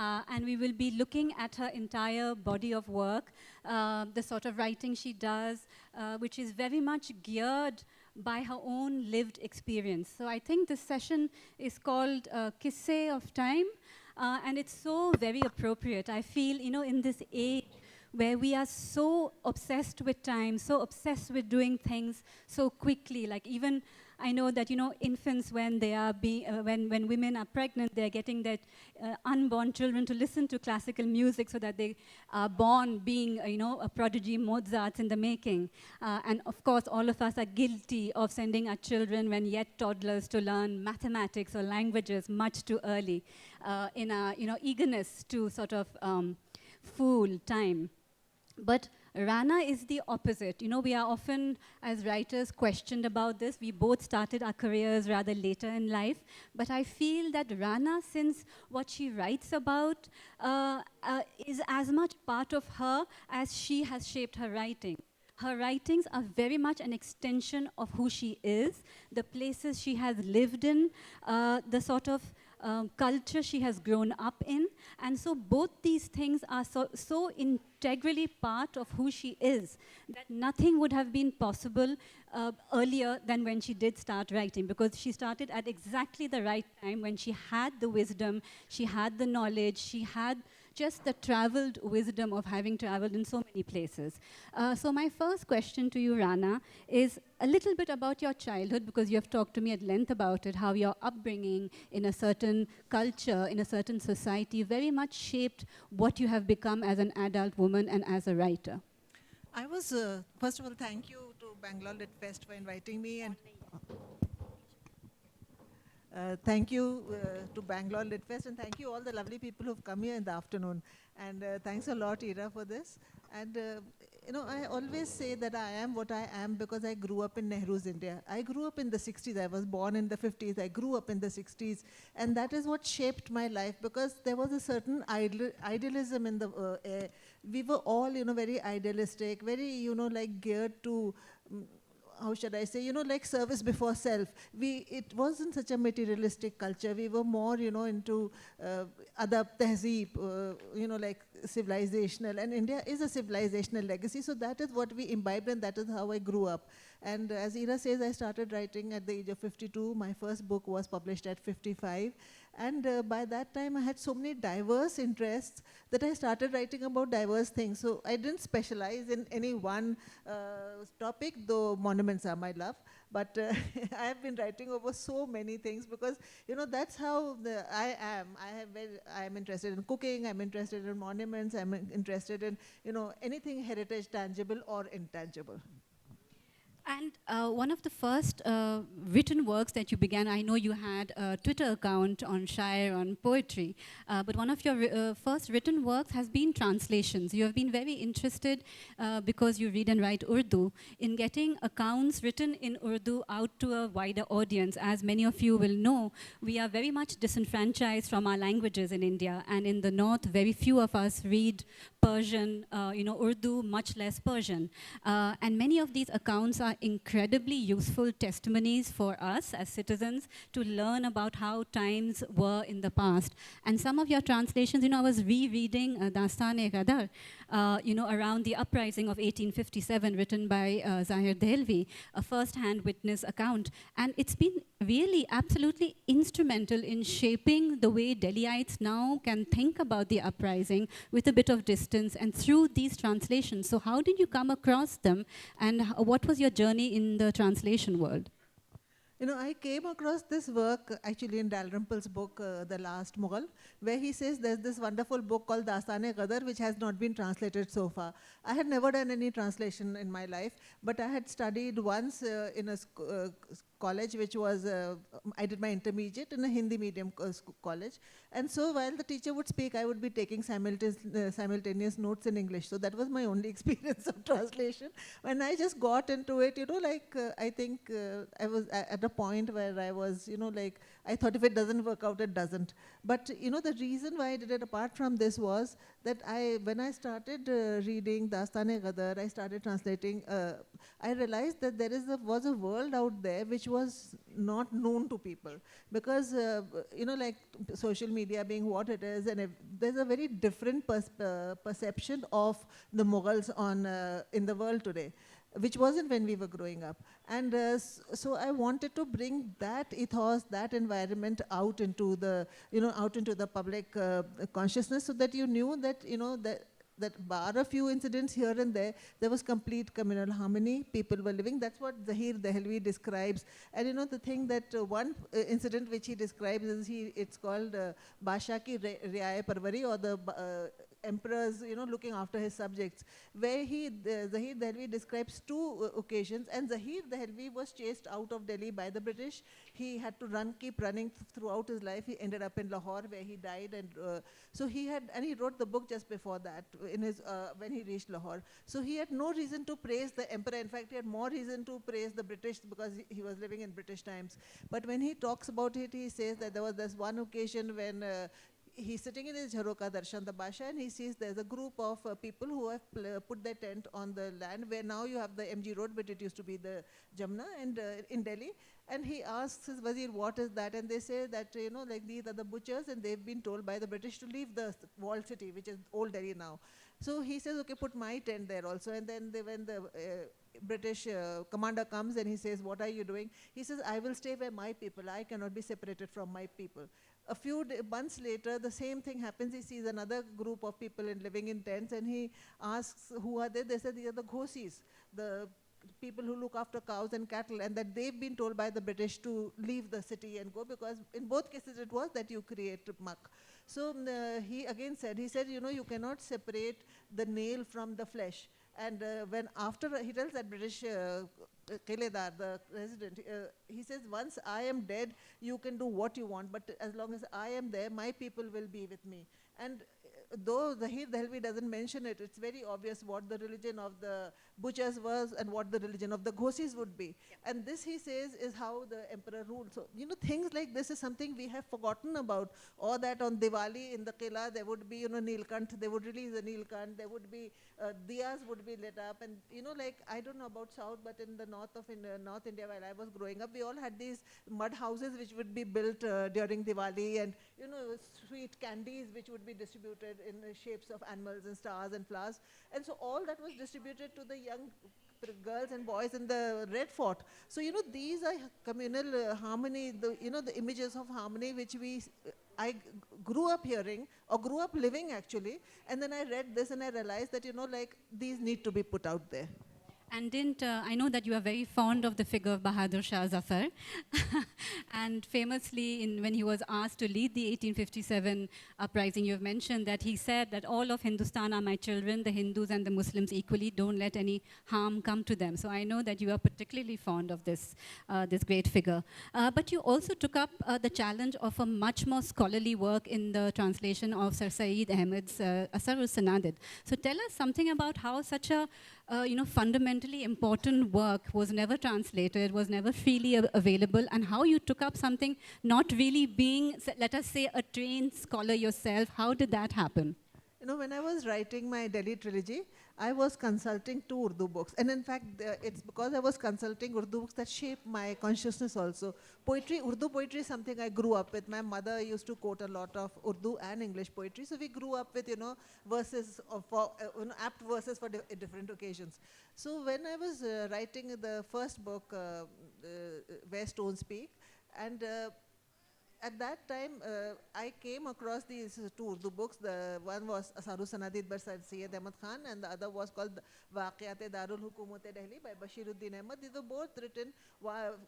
and we will be looking at her entire body of work, the sort of writing she does, which is very much geared by her own lived experience. So I think this session is called Qisse of Time, and it's so very appropriate. I feel, in this age where we are so obsessed with time, so obsessed with doing things so quickly, like even I know that, infants, when they are when women are pregnant, they're getting their unborn children to listen to classical music so that they are born being, a prodigy Mozarts in the making. And of course, all of us are guilty of sending our children when yet toddlers to learn mathematics or languages much too early in our, eagerness to sort of fool time. But Rana is the opposite. We are often, as writers, questioned about this. We both started our careers rather later in life. But I feel that Rana, since what she writes about is as much part of her as she has shaped her writing. Her writings are very much an extension of who she is, the places she has lived in, the sort of culture she has grown up in. And so both these things are so integrally part of who she is that nothing would have been possible earlier than when she did start writing, because she started at exactly the right time when she had the wisdom, she had the knowledge, she had just the traveled wisdom of having traveled in so many places. So my first question to you, Rana, is a little bit about your childhood, because you have talked to me at length about it, how your upbringing in a certain culture, in a certain society, very much shaped what you have become as an adult woman and as a writer. I was, first of all, thank you to Bangalore Lit Fest for inviting me, and thank you to Bangalore Lit Fest, and thank you all the lovely people who've come here in the afternoon. And thanks a lot, Ira, for this. And I always say that I am what I am because I grew up in Nehru's India. I grew up in the 60s. I was born in the 50s. I grew up in the 60s. And that is what shaped my life, because there was a certain idealism in the air. We were all, very idealistic, very, like geared to how should I say, like service before self. It wasn't such a materialistic culture. We were more, into adab tehzeeb, like civilizational. And India is a civilizational legacy. So that is what we imbibed, and that is how I grew up. And as Ira says, I started writing at the age of 52. My first book was published at 55. And by that time, I had so many diverse interests that I started writing about diverse things. So I didn't specialize in any one topic, though monuments are my love. But I have been writing over so many things because, that's how I am. I am interested in cooking, I'm interested in monuments, I'm interested in, anything heritage, tangible or intangible. And one of the first written works that you began, I know you had a Twitter account on Shire, on poetry, but one of your first written works has been translations. You have been very interested, because you read and write Urdu, in getting accounts written in Urdu out to a wider audience. As many of you will know, we are very much disenfranchised from our languages in India, and in the north, very few of us read Persian, Urdu, much less Persian. And many of these accounts are incredibly useful testimonies for us as citizens to learn about how times were in the past. And some of your translations, I was rereading Dastan-e-Ghadar, around the uprising of 1857, written by Zahir Dehlvi, a first-hand witness account. And it's been really absolutely instrumental in shaping the way Delhiites now can think about the uprising with a bit of distance and through these translations. So how did you come across them, and what was your journey in the translation world? I came across this work actually in Dalrymple's book, The Last Mughal, where he says there's this wonderful book called Dastan-e-Ghadar, which has not been translated so far. I had never done any translation in my life, but I had studied once in a college, which was, I did my intermediate in a Hindi medium college. And so while the teacher would speak, I would be taking simultaneous notes in English. So that was my only experience of translation. When I just got into it, I think I was at a point where I was, I thought if it doesn't work out, it doesn't. But, the reason why I did it apart from this was that when I started reading Dastan-e-Ghadar, I started translating, I realized that there was a world out there which was not known to people, because like social media being what it is, and there's a very different perception of the Mughals in the world today, which wasn't when we were growing up. And so I wanted to bring that ethos, that environment out into the, out into the public consciousness, so that you knew that, that bar a few incidents here and there was complete communal harmony. People were living. That's what Zahir Dehlvi describes. And the thing that one incident which he describes is it's called Basha ki Riaya Parvari, or the emperors, looking after his subjects, where Zahir Dehlvi describes two occasions, and Zahir Dehlvi was chased out of Delhi by the British. He had to keep running throughout his life. He ended up in Lahore, where he died, and so he wrote the book just before that, when he reached Lahore. So he had no reason to praise the emperor. In fact, he had more reason to praise the British, because he was living in British times. But when he talks about it, he says that there was this one occasion when he's sitting in his Jharoka Darshan, the Basha, and he sees there's a group of people who have put their tent on the land where now you have the MG Road, but it used to be the Jamna, and in Delhi. And he asks his wazir, what is that? And they say that, like these are the butchers, and they've been told by the British to leave the walled city, which is Old Delhi now. So he says, okay, put my tent there also. And then when the British commander comes and he says, what are you doing? He says, I will stay where my people. I cannot be separated from my people. A few months later, the same thing happens. He sees another group of people living in tents, and he asks, who are they? They said, these are the Ghosis, the people who look after cows and cattle, and that they've been told by the British to leave the city and go, because in both cases it was that you create muck. So he again said, you cannot separate the nail from the flesh. And when after he tells that British Kiledar, the resident, he says, once I am dead, you can do what you want, but as long as I am there, my people will be with me. And though Zahir Dehlvi doesn't mention it, it's very obvious what the religion of the butchers was and what the religion of the Ghosis would be. Yeah. And this, he says, is how the emperor ruled. So, things like this is something we have forgotten about. Or that on Diwali in the Qila, there would be, Neelkant, they would release a Neelkant, there would be, diyas would be lit up. And, I don't know about South, but in the north of North India, while I was growing up, we all had these mud houses which would be built during Diwali, and, sweet candies which would be distributed in the shapes of animals and stars and flowers. And so all that was distributed to the young girls and boys in the Red Fort. So, these are communal harmony, the images of harmony which I grew up hearing, or grew up living actually. And then I read this and I realized that, these need to be put out there. And I know that you are very fond of the figure of Bahadur Shah Zafar. And famously, when he was asked to lead the 1857 uprising, you have mentioned that he said that all of Hindustan are my children, the Hindus and the Muslims equally, don't let any harm come to them. So I know that you are particularly fond of this great figure. But you also took up the challenge of a much more scholarly work in the translation of Sir Saeed Ahmed's Asar-ul-Sanadid. So tell us something about how such a fundamentally important work was never translated, was never freely available, and how you took up something not really being, let us say, a trained scholar yourself. How did that happen? When I was writing my Delhi trilogy, I was consulting two Urdu books. And in fact, it's because I was consulting Urdu books that shaped my consciousness also. Urdu poetry is something I grew up with. My mother used to quote a lot of Urdu and English poetry. So we grew up with, verses, apt verses for different occasions. So when I was writing the first book, Where Stones Speak, and at that time, I came across these two Urdu books. The one was Asar-ul-Sanadid by Sir Syed Ahmad Khan, and the other was called Waqiyat-e Darul Hukumat-e Delhi by Bashiruddin Ahmad. These were both written,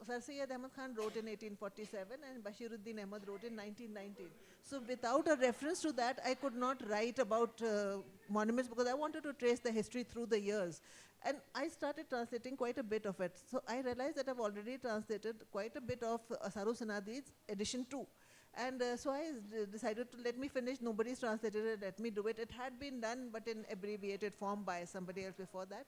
Sir Syed Ahmad Khan wrote in 1847 and Bashiruddin Ahmad wrote in 1919. So without a reference to that, I could not write about monuments, because I wanted to trace the history through the years. And I started translating quite a bit of it. So I realized that I've already translated quite a bit of Asar-ul-Sanadid's edition 2. And so I decided to let me finish. Nobody's translated it, let me do it. It had been done, but in abbreviated form by somebody else before that.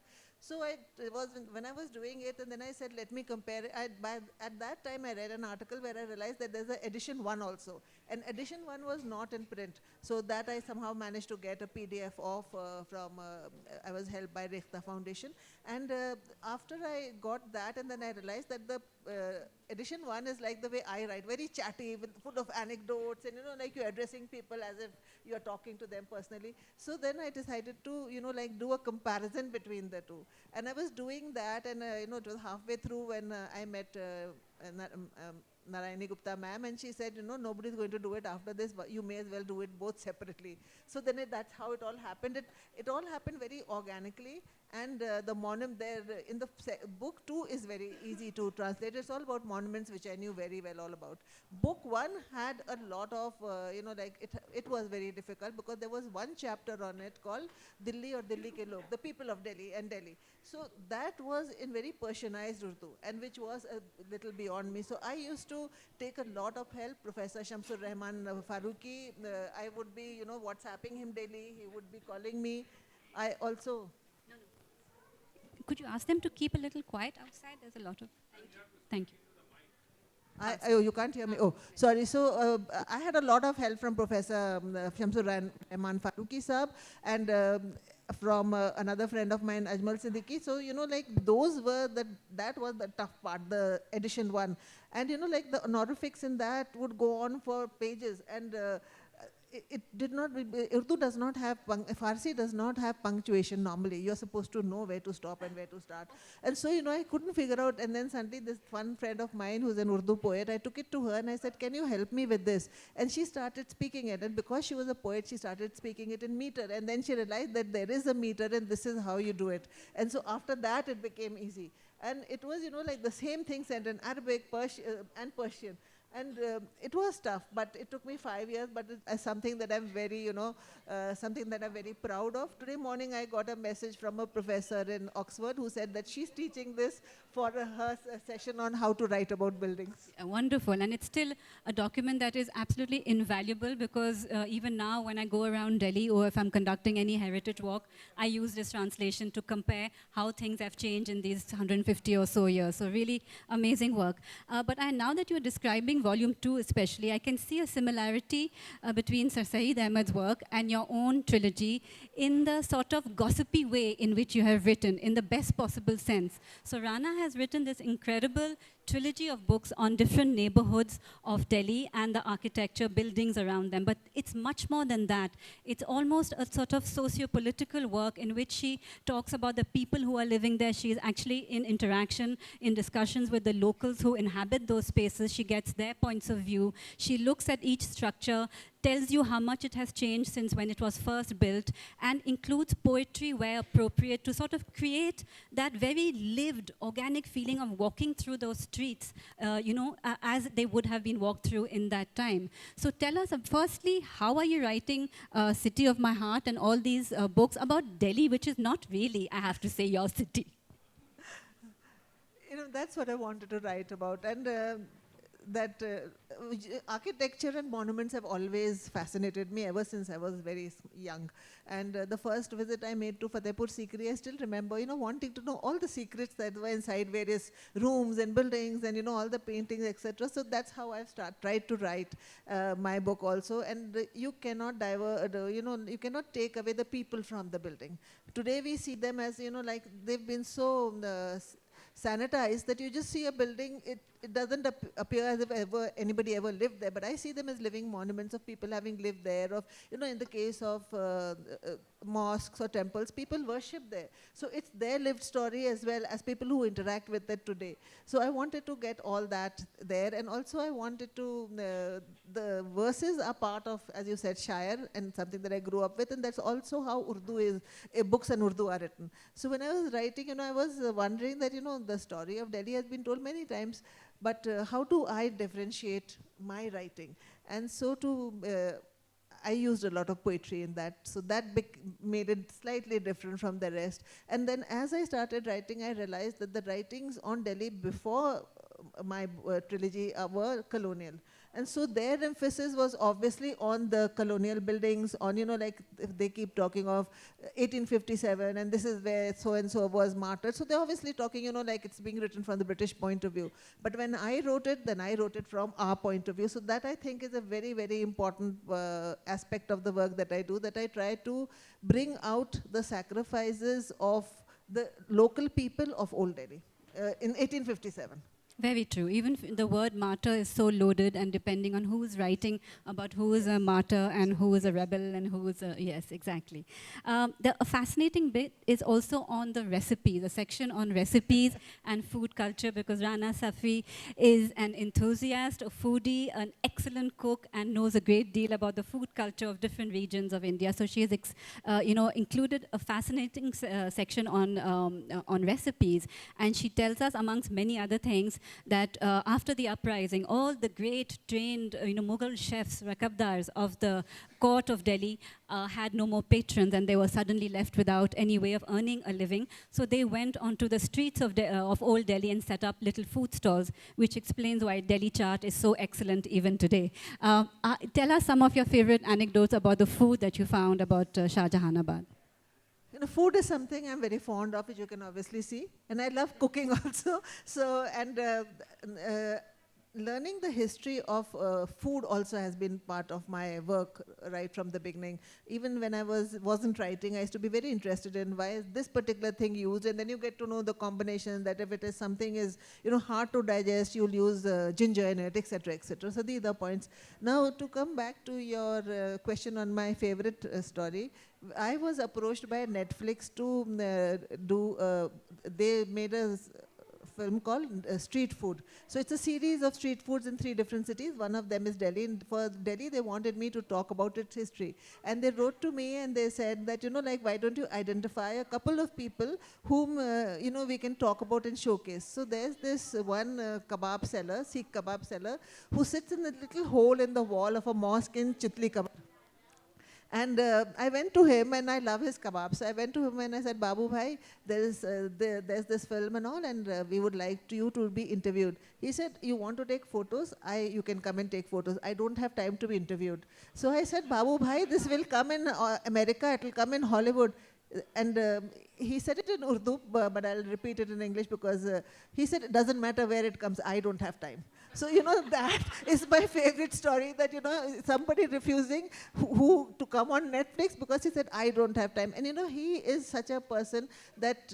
So when I was doing it, and then I said, let me compare it. At that time, I read an article where I realized that there's an edition 1 also. And edition 1 was not in print. So that I somehow managed to get a PDF of I was helped by Rekhta Foundation. And after I got that, and then I realized that the edition 1 is like the way I write, very chatty, full of anecdotes, and like you're addressing people as if you're talking to them personally. So then I decided to, like do a comparison between the two. And I was doing that, and it was halfway through when I met Narayani Gupta ma'am, and she said, nobody's going to do it after this, but you may as well do it both separately. So then that's how it all happened. It all happened very organically, and the monument there in the book 2 is very easy to translate. It's all about monuments, which I knew very well all about. Book 1 had a lot of, it was very difficult because there was one chapter on it called Delhi or Delhi ke Log, the people of Delhi and Delhi. So that was in very Persianized Urdu, and which was a little beyond me. So I used to take a lot of help. Professor Shamsur Rahman Faruqi, I would be, WhatsApping him daily. He would be calling me. I also... Could you ask them to keep a little quiet outside? There's a lot of... Thank you. Oh, you can't hear me. Oh, sorry. So I had a lot of help from Professor Shamsur Rahman Faruqi Saab, and from another friend of mine, Ajmal Siddiqui. So, like those were that was the tough part, the edition 1. And, like the honorifics in that would go on for pages. And it did not, Urdu does not have, Farsi does not have punctuation normally. You're supposed to know where to stop and where to start. And so, I couldn't figure out, and then suddenly this one friend of mine who's an Urdu poet, I took it to her and I said, can you help me with this? And she started speaking it, and because she was a poet, she started speaking it in meter, and then she realized that there is a meter and this is how you do it. And so after that, it became easy. And it was, like the same thing said in Arabic, and Persian. And it was tough, but it took me 5 years, but it's something that I'm very, something that I'm very proud of. Today morning, I got a message from a professor in Oxford who said that she's teaching this for her session on how to write about buildings. Wonderful, and it's still a document that is absolutely invaluable because even now when I go around Delhi or if I'm conducting any heritage walk, I use this translation to compare how things have changed in these 150 or so years. So really amazing work. But now that you're describing volume 2 especially, I can see a similarity between Sir Saeed Ahmed's work and your own trilogy in the sort of gossipy way in which you have written, in the best possible sense. So Rana has written this incredible trilogy of books on different neighborhoods of Delhi and the architecture, buildings around them. But it's much more than that. It's almost a sort of socio-political work in which she talks about the people who are living there. She is actually in interaction, in discussions with the locals who inhabit those spaces. She gets their points of view. She looks at each structure, tells you how much it has changed since when it was first built, and includes poetry where appropriate to sort of create that very lived, organic feeling of walking through those streets, as they would have been walked through in that time. So tell us, firstly, how are you writing City of My Heart and all these books about Delhi, which is not really, I have to say, your city? That's what I wanted to write about. And that architecture and monuments have always fascinated me ever since I was very young. And the first visit I made to Fatehpur Sikri, I still remember, wanting to know all the secrets that were inside various rooms and buildings and, all the paintings, etc. So that's how I've tried to write my book also. And you cannot you cannot take away the people from the building. Today we see them as, like they've been so sanitized that you just see a building, it doesn't appear as if anybody ever lived there, but I see them as living monuments of people having lived there, of, in the case of mosques or temples, people worship there. So it's their lived story as well as people who interact with it today. So I wanted to get all that there, and also I wanted to, the verses are part of, as you said, Shair, and something that I grew up with, and that's also how Urdu is, books in Urdu are written. So when I was writing, I was wondering that, the story of Delhi has been told many times, but how do I differentiate my writing? And so I used a lot of poetry in that, so that made it slightly different from the rest. And then as I started writing, I realized that the writings on Delhi before my trilogy were colonial. And so their emphasis was obviously on the colonial buildings, on, like if they keep talking of 1857 and this is where so-and-so was martyred. So they're obviously talking, like it's being written from the British point of view. But when I wrote it, then I wrote it from our point of view. So that I think is a very, very important aspect of the work that I do, that I try to bring out the sacrifices of the local people of Old Delhi in 1857. Very true. Even the word martyr is so loaded, and depending on who is writing about who is a martyr and who is a rebel and who is a, yes, exactly. A fascinating bit is also on the recipes, a section on recipes and food culture, because Rana Safvi is an enthusiast, a foodie, an excellent cook, and knows a great deal about the food culture of different regions of India. So she has, included a fascinating section on recipes, and she tells us, amongst many other things, that after the uprising, all the great trained Mughal chefs, rakabdars of the court of Delhi had no more patrons, and they were suddenly left without any way of earning a living. So they went onto the streets of Old Delhi and set up little food stalls, which explains why Delhi chaat is so excellent even today. Tell us some of your favorite anecdotes about the food that you found about Shah Jahanabad. Food is something I'm very fond of, which you can obviously see. And I love cooking also. So, and learning the history of food also has been part of my work right from the beginning. Even when I wasn't writing, I used to be very interested in why is this particular thing used, and then you get to know the combination, that if it is something is hard to digest, you'll use ginger in it, etc., etc. So these are points. Now to come back to your question on my favorite story, I was approached by Netflix to they made a film called Street Food. So it's a series of street foods in 3 different cities. One of them is Delhi. And for Delhi, they wanted me to talk about its history. And they wrote to me and they said that, why don't you identify a couple of people whom, we can talk about and showcase. So there's this one kebab seller, Sikh kebab seller, who sits in a little hole in the wall of a mosque in Chitli Kebab. And I went to him, and I love his kebabs. So I went to him and I said, Babu Bhai, there's this film and all, and we would like you to be interviewed. He said, you want to take photos? You can come and take photos. I don't have time to be interviewed. So I said, Babu Bhai, this will come in America, it will come in Hollywood. And he said it in Urdu, but I'll repeat it in English because he said, it doesn't matter where it comes, I don't have time. So, that is my favorite story, that, somebody refusing who to come on Netflix because he said, I don't have time. And, he is such a person that,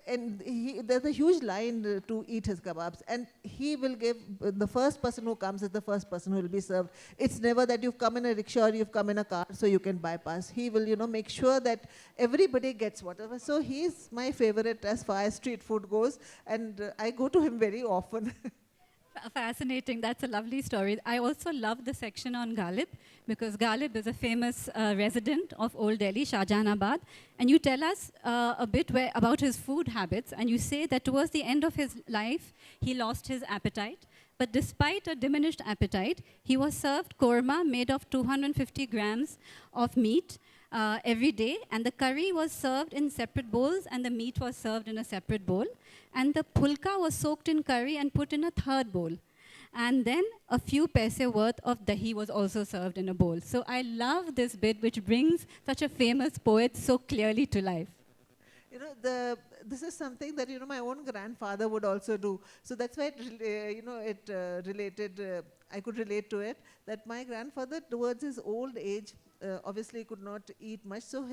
and there's a huge line to eat his kebabs. And he will give, the first person who comes is the first person who will be served. It's never that you've come in a rickshaw or you've come in a car so you can bypass. He will, make sure that everybody gets whatever. So he's my favorite as far as street food goes. And I go to him very often. Fascinating. That's a lovely story. I also love the section on Ghalib, because Ghalib is a famous resident of Old Delhi, Shah Jahanabad. And you tell us a bit about his food habits, and you say that towards the end of his life, he lost his appetite. But despite a diminished appetite, he was served korma made of 250 grams of meat every day, and the curry was served in separate bowls, and the meat was served in a separate bowl, and the pulka was soaked in curry and put in a third bowl. And then a few paise worth of dahi was also served in a bowl. So I love this bit, which brings such a famous poet so clearly to life. This is something that, my own grandfather would also do. So that's why, I could relate to it, that my grandfather, towards his old age, obviously could not eat much. So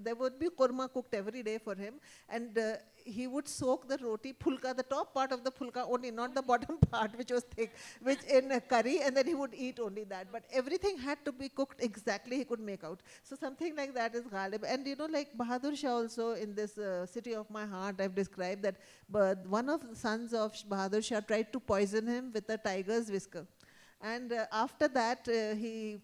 there would be korma cooked every day for him. And he would soak the roti, pulka, the top part of the pulka only, not the bottom part, which was thick, which in a curry, and then he would eat only that. But everything had to be cooked exactly he could make out. So something like that is Ghalib. And like Bahadur Shah also, in this City of My Heart, I've described that one of the sons of Bahadur Shah tried to poison him with a tiger's whisker. And after that, he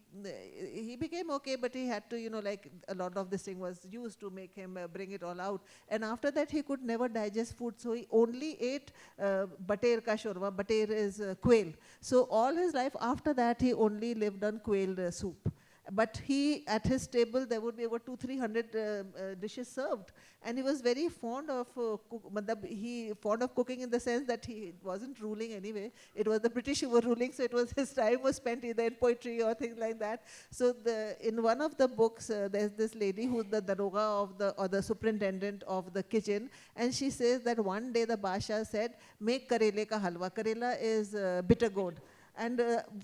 became okay, but he had to, like a lot of this thing was used to make him bring it all out. And after that, he could never digest food, so he only ate bater ka shorma. Bater is quail. So all his life after that, he only lived on quail soup. But at his table, there would be over 300 dishes served. And he was very fond of, fond of cooking in the sense that he wasn't ruling anyway. It was the British who were ruling, so it was his time was spent either in poetry or things like that. So in one of the books, there's this lady who's the daroga or the superintendent of the kitchen, and she says that one day the Basha said, make karele ka halwa. Karela is bitter gourd. And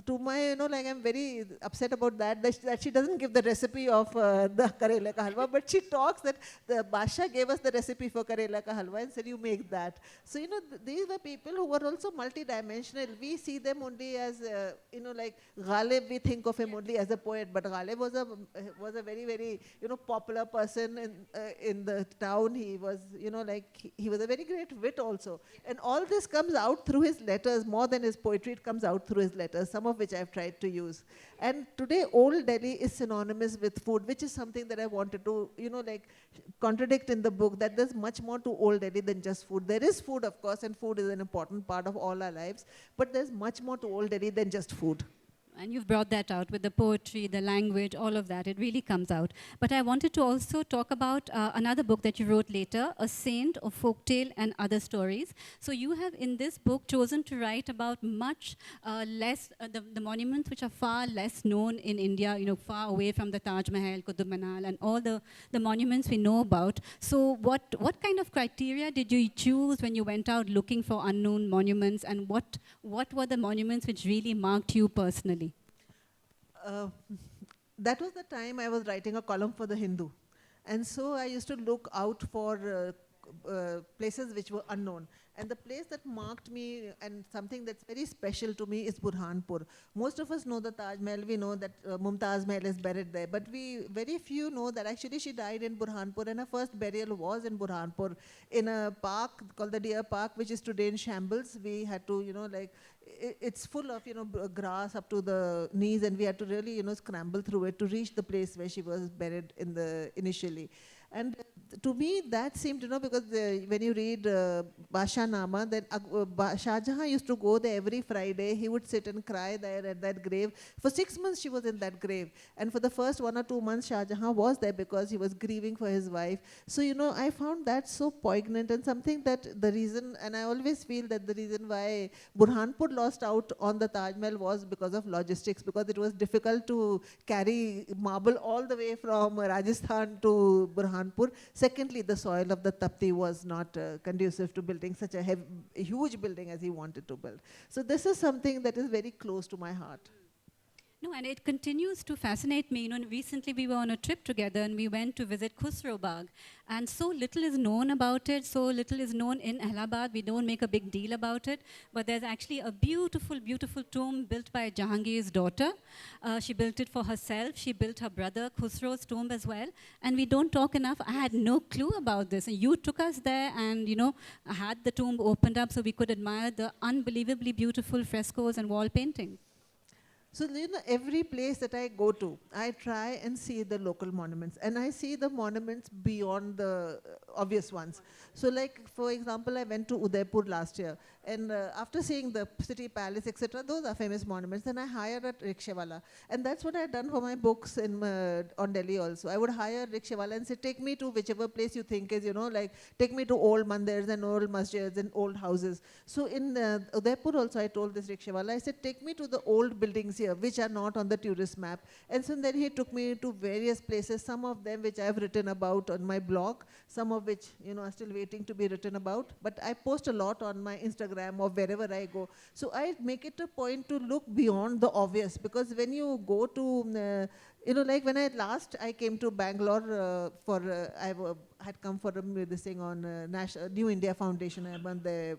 to my, I'm very upset about that she doesn't give the recipe of the karela ka halwa, but she talks that the Basha gave us the recipe for karela ka halwa and said, you make that. So, these were people who were also multidimensional. We see them only as, like Ghalib, we think of him only as a poet, but Ghalib was a very, very, popular person in the town. He was, he was a very great wit also. And all this comes out through his letters, more than his poetry, it comes out through his letters, some of which I've tried to use. And today, Old Delhi is synonymous with food, which is something that I wanted to, contradict in the book, that there's much more to Old Delhi than just food. There is food, of course, and food is an important part of all our lives, but there's much more to Old Delhi than just food. And you've brought that out with the poetry, the language, all of that. It really comes out. But I wanted to also talk about another book that you wrote later, A Saint, a Folktale and Other Stories. So you have, in this book, chosen to write about much less, the monuments which are far less known in India, far away from the Taj Mahal, Qutub Minar, and all the monuments we know about. So what kind of criteria did you choose when you went out looking for unknown monuments, and what were the monuments which really marked you personally? That was the time I was writing a column for The Hindu. And so I used to look out for places which were unknown. And the place that marked me and something that's very special to me is Burhanpur. Most of us know the Taj Mahal. We know that Mumtaz Mahal is buried there. But very few know that actually she died in Burhanpur, and her first burial was in Burhanpur in a park called the Deer Park, which is today in shambles. We had to, it's full of, grass up to the knees, and we had to really, scramble through it to reach the place where she was buried initially. And to me, that seemed, because when you read Basha Nama, then Shah Jahan used to go there every Friday. He would sit and cry there at that grave. For 6 months, she was in that grave. And for the first 1 or 2 months, Shah Jahan was there because he was grieving for his wife. So, I found that so poignant, and something that the reason, and I always feel that the reason why Burhanpur lost out on the Taj Mahal was because of logistics, because it was difficult to carry marble all the way from Rajasthan to Burhanpur. Secondly, the soil of the Tapti was not conducive to building such a huge building as he wanted to build. So this is something that is very close to my heart. No, and it continues to fascinate me. Recently we were on a trip together and we went to visit Khusro Bagh. And so little is known about it, so little is known in Allahabad. We don't make a big deal about it. But there's actually a beautiful, beautiful tomb built by Jahangir's daughter. She built it for herself. She built her brother Khusro's tomb as well. And we don't talk enough. I had no clue about this. And you took us there and, had the tomb opened up so we could admire the unbelievably beautiful frescoes and wall paintings. So, every place that I go to, I try and see the local monuments. And I see the monuments beyond the obvious ones. So, like, for example, I went to Udaipur last year. And after seeing the city palace, etc., those are famous monuments. Then I hired a rickshawala. And that's what I've done for my books on Delhi also. I would hire a rickshawala and say, take me to whichever place you think is, take me to old mandirs and old masjids and old houses. So in Udaipur also, I told this rickshawala, I said, take me to the old buildings here, which are not on the tourist map. And so then he took me to various places, some of them which I've written about on my blog, some of which, are still waiting to be written about. But I post a lot on my Instagram or wherever I go. So I make it a point to look beyond the obvious, because when you go to, like when I came to Bangalore I had come for this thing on New India Foundation. I'm on the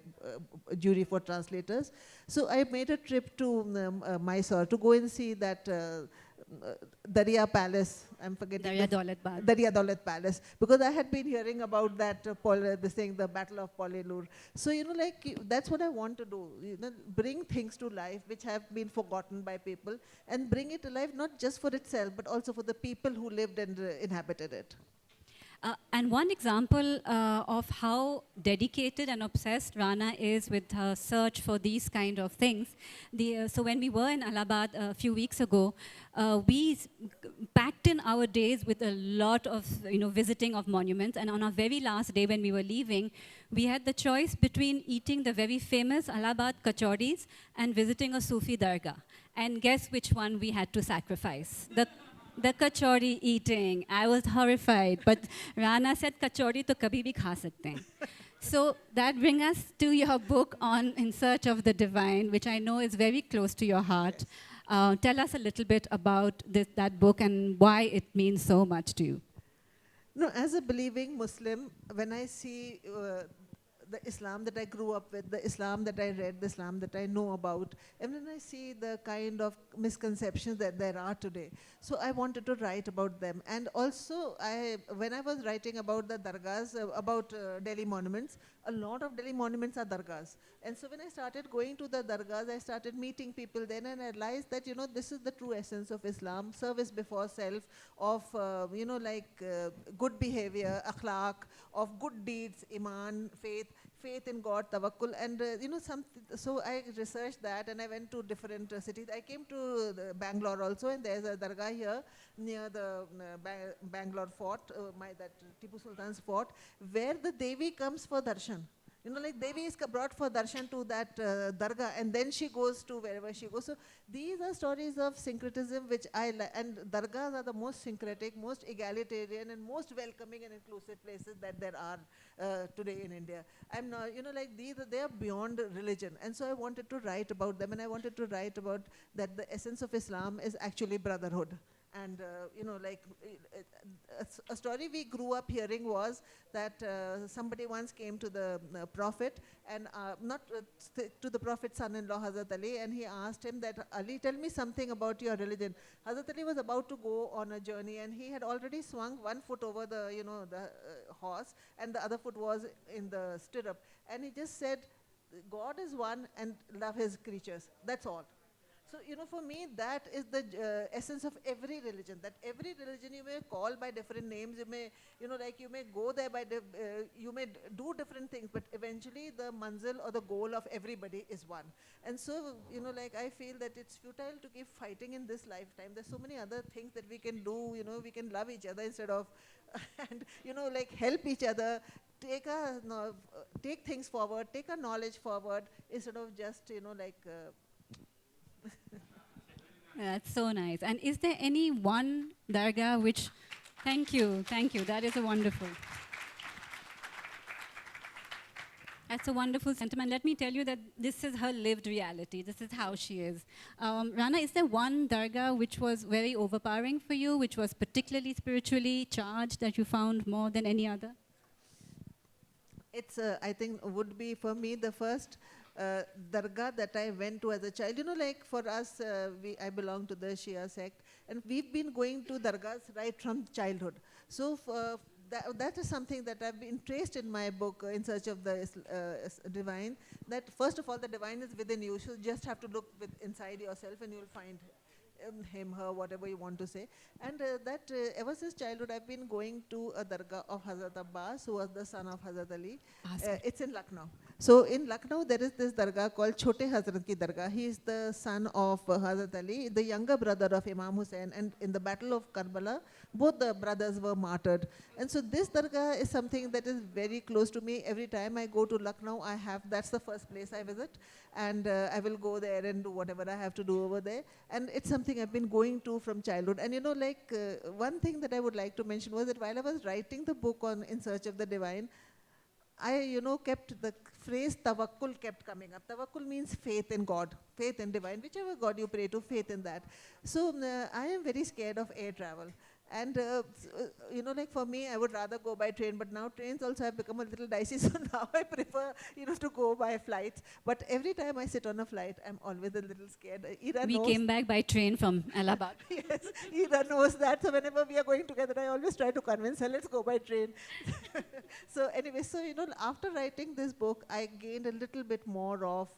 jury for translators. So I made a trip to Mysore to go and see that Darya Palace. I'm forgetting. Darya Daulat Bagh. Darya Daulat Palace, because I had been hearing about that the Battle of Polilur. So that's what I want to do. Bring things to life which have been forgotten by people, and bring it alive not just for itself but also for the people who lived and inhabited it. And one example of how dedicated and obsessed Rana is with her search for these kind of things. So when we were in Allahabad a few weeks ago, we packed in our days with a lot of visiting of monuments. And on our very last day when we were leaving, we had the choice between eating the very famous Allahabad kachoris and visiting a Sufi dargah. And guess which one we had to sacrifice? The kachori eating. I was horrified. But Rana said, kachori to kabhi bhi kha sakte hain. So that brings us to your book on In Search of the Divine, which I know is very close to your heart. Tell us a little bit about that book and why it means so much to you. No, as a believing Muslim, when I see the Islam that I grew up with, the Islam that I read, the Islam that I know about, and when I see the kind of misconceptions that there are today, so I wanted to write about them. And also, when I was writing about the dargahs, about Delhi monuments, a lot of Delhi monuments are dargahs. And so when I started going to the dargahs, I started meeting people then, and I realized that, this is the true essence of Islam, service before self, of, good behavior, akhlaq, of good deeds, iman, faith in God, tawakkul, and so I researched that, and I went to different cities. I came to Bangalore also, and there's a dargah here near the Bangalore fort, that Tipu Sultan's fort, where the Devi comes for darshan. Devi is brought for darshan to that dargah, and then she goes to wherever she goes. So these are stories of syncretism, which I like. And dargahs are the most syncretic, most egalitarian, and most welcoming and inclusive places that there are today in India. I'm not, they are beyond religion. And so I wanted to write about them, and I wanted to write about that the essence of Islam is actually brotherhood. And, a story we grew up hearing was that somebody once came to the Prophet, and to the Prophet's son-in-law, Hazrat Ali, and he asked him that, Ali, tell me something about your religion. Hazrat Ali was about to go on a journey, and he had already swung one foot over the, the horse, and the other foot was in the stirrup. And he just said, God is one and love his creatures. That's all. So, for me, that is the essence of every religion, that every religion you may call by different names, you may, you may go there by, you may do different things, but eventually the manzil or the goal of everybody is one. And so, I feel that it's futile to keep fighting in this lifetime. There's so many other things that we can do, we can love each other instead of, and, help each other, take things forward, take our knowledge forward, instead of just, That's so nice. And is there any one dargah which, thank you, that is a wonderful. That's a wonderful sentiment. Let me tell you that this is her lived reality. This is how she is. Rana, is there one dargah which was very overpowering for you, which was particularly spiritually charged, that you found more than any other? It's, I think, would be for me the first dargah that I went to as a child. For us, I belong to the Shia sect, and we've been going to dargahs right from childhood. So that is something that I've been traced in my book, In Search of the Divine, that first of all, the divine is within you. You just have to look inside yourself, and you'll find him, her, whatever you want to say. And ever since childhood, I've been going to a dargah of Hazrat Abbas, who was the son of Hazrat Ali. It's in Lucknow. So in Lucknow, there is this dargah called Chote Hazrat Ki Dargah. He is the son of Hazrat Ali, the younger brother of Imam Hussain. And in the Battle of Karbala, both the brothers were martyred. And so this dargah is something that is very close to me. Every time I go to Lucknow, that's the first place I visit. And I will go there and do whatever I have to do over there. And it's something I've been going to from childhood. And one thing that I would like to mention was that while I was writing the book on In Search of the Divine, I, kept the phrase tawakkul kept coming up. Tawakkul means faith in God, faith in divine, whichever God you pray to, faith in that. So I am very scared of air travel. And, for me, I would rather go by train, but now trains also have become a little dicey, so now I prefer, to go by flights. But every time I sit on a flight, I'm always a little scared. We came back by train from Allahabad. Yes, Ira knows that, so whenever we are going together, I always try to convince her, let's go by train. So anyway, after writing this book, I gained a little bit more of,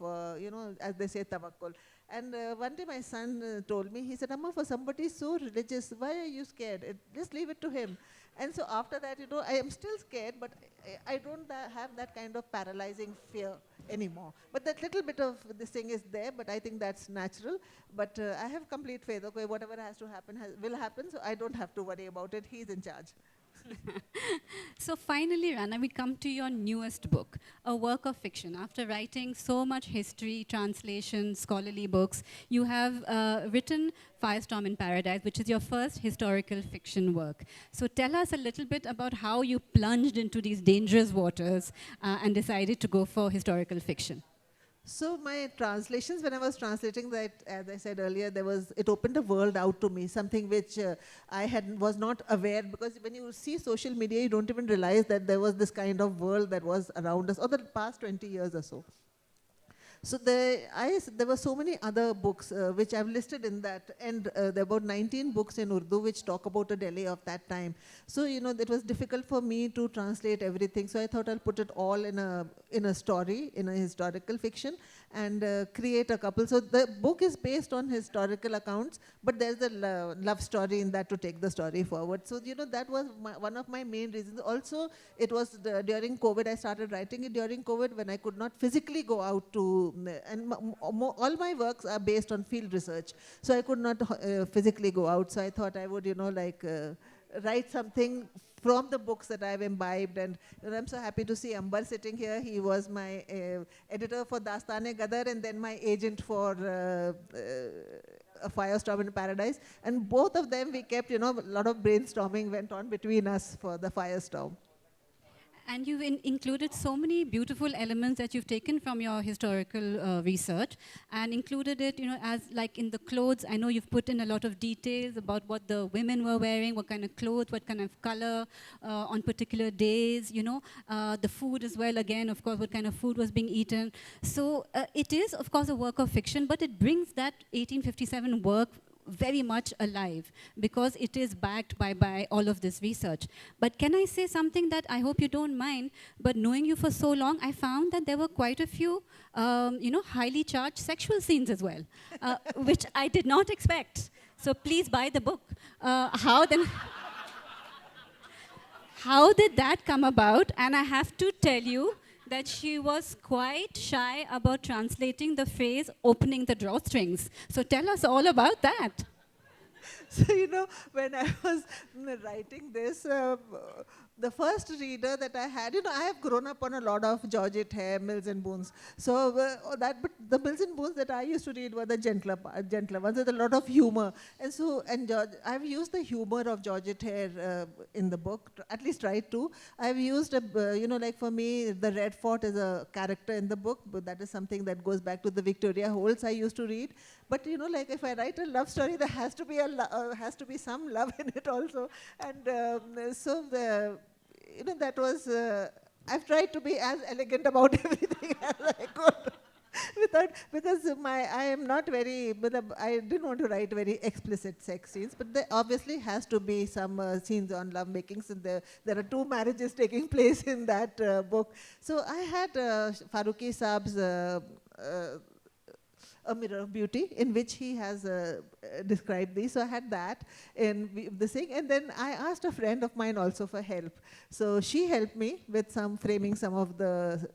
as they say, tawakkul. And one day my son told me, he said, Amma, for somebody so religious, why are you scared? Just leave it to him. And so after that, I am still scared, but I don't have that kind of paralyzing fear anymore. But that little bit of this thing is there, but I think that's natural. But I have complete faith. Okay, whatever has to happen will happen, so I don't have to worry about it. He's in charge. So finally, Rana, we come to your newest book, a work of fiction. After writing so much history, translation, scholarly books, you have written Firestorm in Paradise, which is your first historical fiction work. So tell us a little bit about how you plunged into these dangerous waters and decided to go for historical fiction. So my translations, when I was translating that, as I said earlier, it opened a world out to me, something which was not aware, because when you see social media, you don't even realize that there was this kind of world that was around us, or the past 20 years or so. So there were so many other books which I've listed in that, and there are about 19 books in Urdu which talk about a Delhi of that time. So it was difficult for me to translate everything. So I thought I'll put it all in a story, in a historical fiction, and create a couple. So the book is based on historical accounts, but there's a love story in that to take the story forward. So that was one of my main reasons. Also, it was during COVID. I started writing it during COVID when I could not physically go out to. And all my works are based on field research, so I could not physically go out. So I thought I would, write something from the books that I've imbibed. And I'm so happy to see Ambar sitting here. He was my editor for Dastane-Gadar and then my agent for A Firestorm in Paradise. And both of them, we kept, a lot of brainstorming went on between us for the Firestorm. And you've included so many beautiful elements that you've taken from your historical research and included it, as like in the clothes. I know you've put in a lot of details about what the women were wearing, what kind of clothes, what kind of color on particular days, the food as well, again, of course, what kind of food was being eaten. So it is, of course, a work of fiction, but it brings that 1857 work very much alive because it is backed by all of this research. But can I say something that I hope you don't mind, but knowing you for so long, I found that there were quite a few, highly charged sexual scenes as well, which I did not expect. So please buy the book. How did that come about? And I have to tell you that she was quite shy about translating the phrase opening the drawstrings. So tell us all about that. So, when I was writing this, the first reader that I had, I have grown up on a lot of Georgette Hare, Mills and Boons. So but the Mills and Boons that I used to read were the gentler ones with a lot of humor. And I've used the humor of Georgette Hare in the book, at least tried to. I've used, for me, the Red Fort is a character in the book, but that is something that goes back to the Victoria Holds I used to read. But if I write a love story, there has to be some love in it also. And so that was. I've tried to be as elegant about everything as I could, because I am not very. I didn't want to write very explicit sex scenes, but there obviously has to be some scenes on love making. So there are 2 marriages taking place in that book. So I had Farooqi Saab's. A Mirror of Beauty, in which he has described these. So I had that in the thing. And then I asked a friend of mine also for help. So she helped me with framing some of the,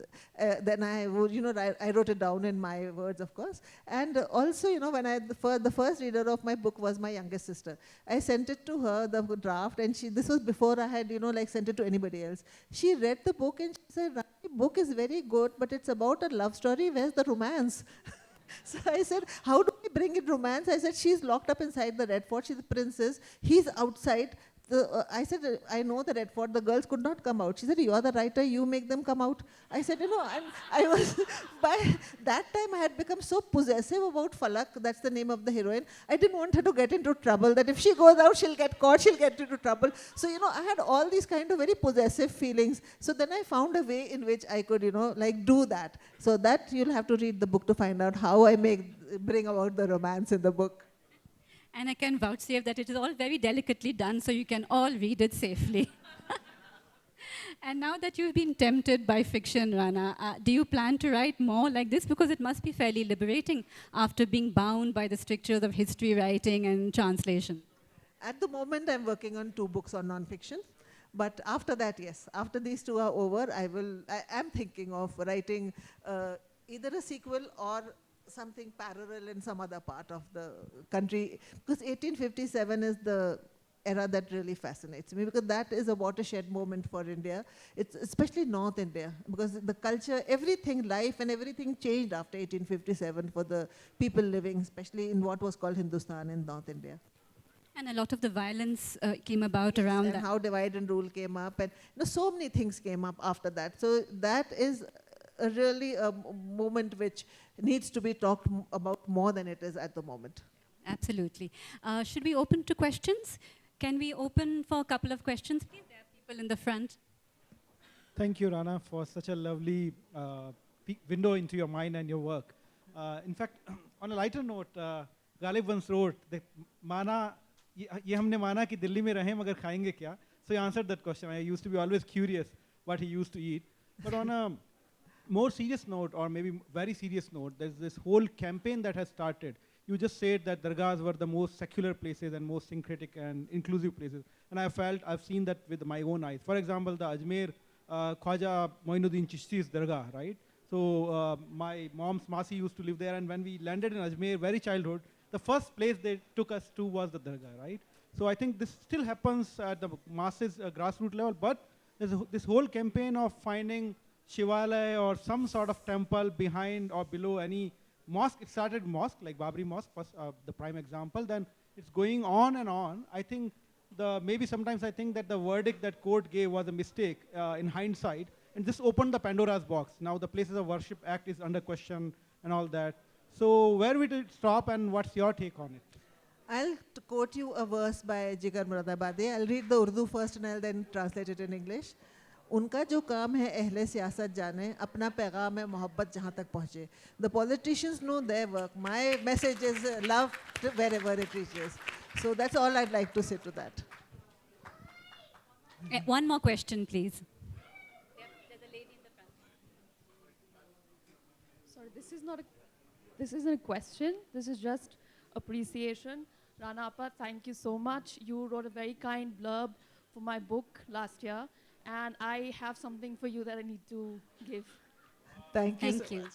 then I would, I wrote it down in my words, of course. And also, when the first reader of my book was my youngest sister. I sent it to her, the draft, and this was before I had, sent it to anybody else. She read the book and she said, the book is very good, but it's about a love story. Where's the romance? So I said, how do we bring in romance? I said, she's locked up inside the Red Fort. She's a princess. He's outside. I said, I know the Red Fort. The girls could not come out. She said, you are the writer. You make them come out. I said, I was, by that time I had become so possessive about Falak. That's the name of the heroine. I didn't want her to get into trouble, that if she goes out, she'll get caught, she'll get into trouble. So, I had all these kind of very possessive feelings. So then I found a way in which I could, do that. So that you'll have to read the book to find out how I bring about the romance in the book. And I can vouchsafe that it is all very delicately done, so you can all read it safely. And now that you've been tempted by fiction, Rana, do you plan to write more like this? Because it must be fairly liberating after being bound by the strictures of history writing and translation. At the moment, I'm working on 2 books on nonfiction. But after that, yes, after these two are over, I am thinking of writing either a sequel or something parallel in some other part of the country, because 1857 is the era that really fascinates me, because that is a watershed moment for India. It's especially North India, because the culture, everything, life and everything changed after 1857 for the people living, especially in what was called Hindustan in North India. And a lot of the violence came about Yes, around and that. how divide and rule came up, and so many things came up after that. So that is really a moment which needs to be talked about more than it is at the moment. Absolutely. Should we open to questions? Can we open for a couple of questions, please? There are people in the front. Thank you, Rana, for such a lovely window into your mind and your work. In fact, on a lighter note, Ghalib once wrote that ये हमने माना कि दिल्ली में रहें मगर खाएंगे क्या? So he answered that question. I used to be always curious what he used to eat. But on a more serious note, or maybe very serious note, there's this whole campaign that has started. You just said that dargahs were the most secular places and most syncretic and inclusive places. And I've seen that with my own eyes. For example, the Ajmer Khwaja Moinuddin Chishti's dargah, right? So my mom's Masi used to live there, and when we landed in Ajmer, very childhood, the first place they took us to was the dargah, right? So I think this still happens at the masses, grassroots level, but there's this whole campaign of finding Shivalaya or some sort of temple behind or below any mosque. It started mosque, like Babri Mosque, first, the prime example. Then it's going on and on. I think maybe sometimes I think that the verdict that court gave was a mistake in hindsight, and this opened the Pandora's box. Now the Places of Worship Act is under question and all that. So where will it stop, and what's your take on it? I'll quote you a verse by Jigar Muradabadi. I'll read the Urdu first and I'll then translate it in English. उनका जो काम है अहले सियासत जाने अपना पैगाम है मोहब्बत जहाँ तक पहुँचे. The politicians know their work. My message is love wherever it reaches. So that's all I'd like to say to that. One more question, please. There's a lady in the front. Sorry, this isn't a question. This is just appreciation. Rana Appa, thank you so much. You wrote a very kind blurb for my book last year, and I have something for you that I need to give. Thank you. Thank so you. much.